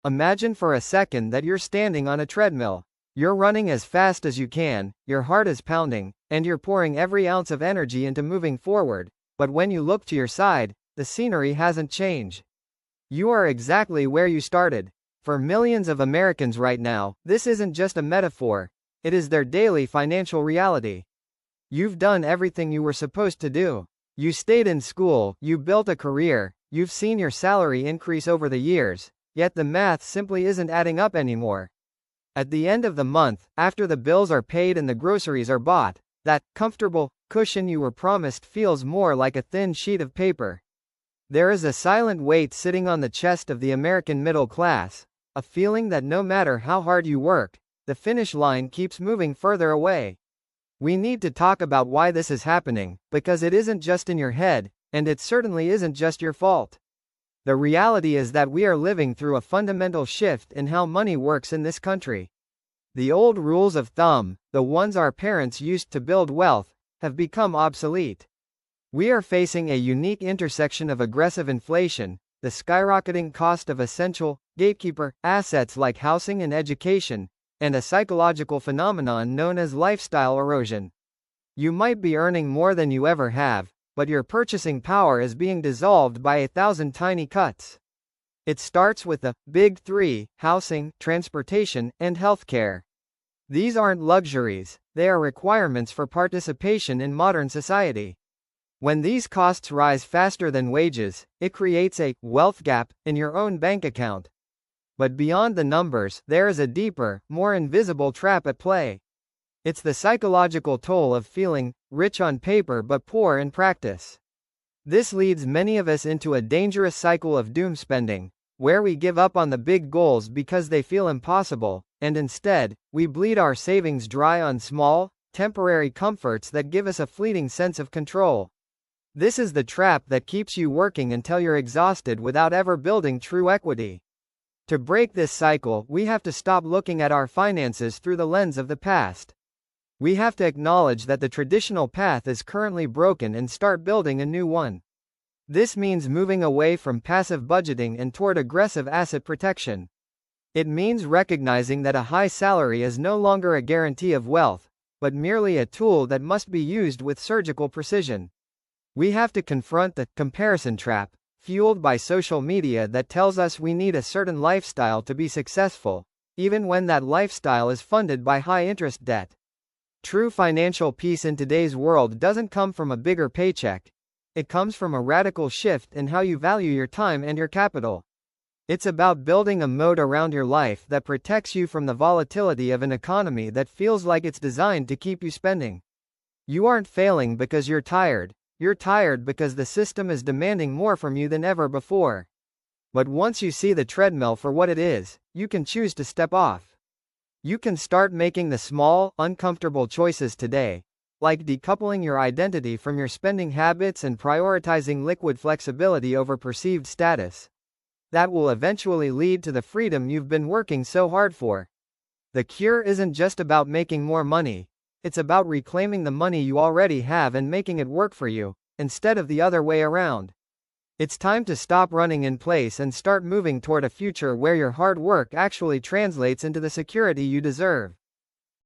Imagine for a second that you're standing on a treadmill. You're running as fast as you can, your heart is pounding, and you're pouring every ounce of energy into moving forward, but when you look to your side, the scenery hasn't changed. You are exactly where you started. For millions of Americans right now, this isn't just a metaphor, it is their daily financial reality. You've done everything you were supposed to do. You stayed in school, you built a career, you've seen your salary increase over the years, yet the math simply isn't adding up anymore. At the end of the month, after the bills are paid and the groceries are bought, that comfortable cushion you were promised feels more like a thin sheet of paper. There is a silent weight sitting on the chest of the American middle class, a feeling that no matter how hard you work, the finish line keeps moving further away. We need to talk about why this is happening, because it isn't just in your head, and it certainly isn't just your fault. The reality is that we are living through a fundamental shift in how money works in this country. The old rules of thumb, the ones our parents used to build wealth, have become obsolete. We are facing a unique intersection of aggressive inflation, the skyrocketing cost of essential, gatekeeper, assets like housing and education, and a psychological phenomenon known as lifestyle erosion. You might be earning more than you ever have, but your purchasing power is being dissolved by 1,000 tiny cuts. It starts with the big three: housing, transportation, and healthcare. These aren't luxuries, they are requirements for participation in modern society. When these costs rise faster than wages, it creates a wealth gap in your own bank account. But beyond the numbers, there is a deeper, more invisible trap at play. It's the psychological toll of feeling rich on paper but poor in practice. This leads many of us into a dangerous cycle of doom spending, where we give up on the big goals because they feel impossible, and instead, we bleed our savings dry on small, temporary comforts that give us a fleeting sense of control. This is the trap that keeps you working until you're exhausted without ever building true equity. To break this cycle, we have to stop looking at our finances through the lens of the past. We have to acknowledge that the traditional path is currently broken and start building a new one. This means moving away from passive budgeting and toward aggressive asset protection. It means recognizing that a high salary is no longer a guarantee of wealth, but merely a tool that must be used with surgical precision. We have to confront the comparison trap, fueled by social media, that tells us we need a certain lifestyle to be successful, even when that lifestyle is funded by high-interest debt. True financial peace in today's world doesn't come from a bigger paycheck. It comes from a radical shift in how you value your time and your capital. It's about building a moat around your life that protects you from the volatility of an economy that feels like it's designed to keep you spending. You aren't failing because you're tired. You're tired because the system is demanding more from you than ever before. But once you see the treadmill for what it is, you can choose to step off. You can start making the small, uncomfortable choices today, like decoupling your identity from your spending habits and prioritizing liquid flexibility over perceived status. That will eventually lead to the freedom you've been working so hard for. The cure isn't just about making more money. It's about reclaiming the money you already have and making it work for you, instead of the other way around. It's time to stop running in place and start moving toward a future where your hard work actually translates into the security you deserve.